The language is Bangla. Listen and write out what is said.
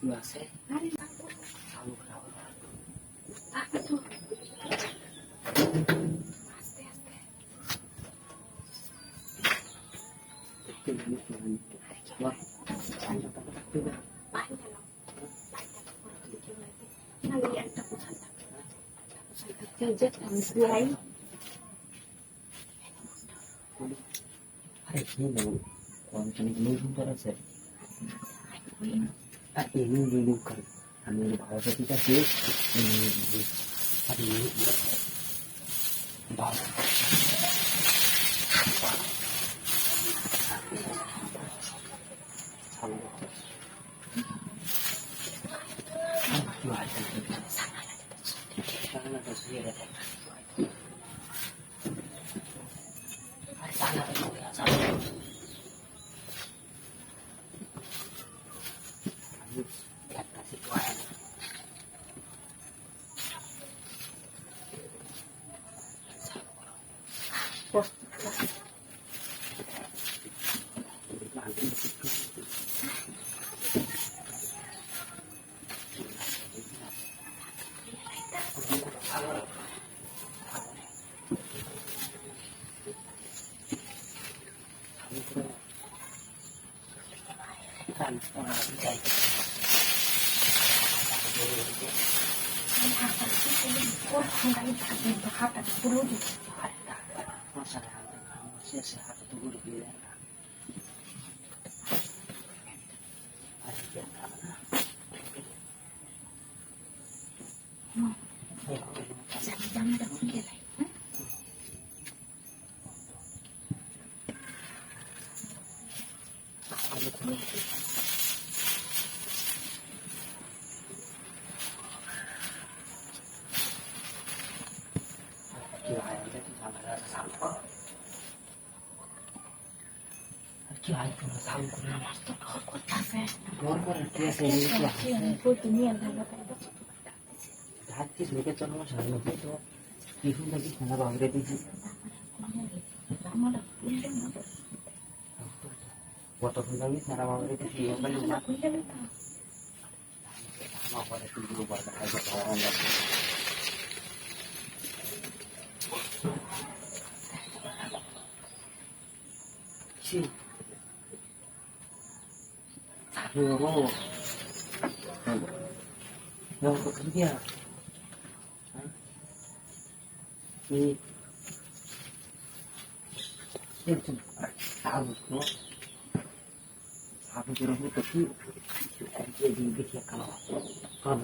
আছে চালু খারাপ আরে কি বলবো অনেক নতুন করা আছে আর এমনি রিলিভ করে আমি ভারতীয়টা দিয়ে আর ভালো কি হয় তোমরা চালু করে ঢাকছিস মেয়েকে চলো আমার সামনে তো টিফিন থাকি খানা বাংলা দিয়েছি কতক্ষণ আমি খানা বাংলা দিয়েছি Đâu có thứ kia thì xem chừng sao được nó sao được nó có thứ anh chơi đi cái kia còn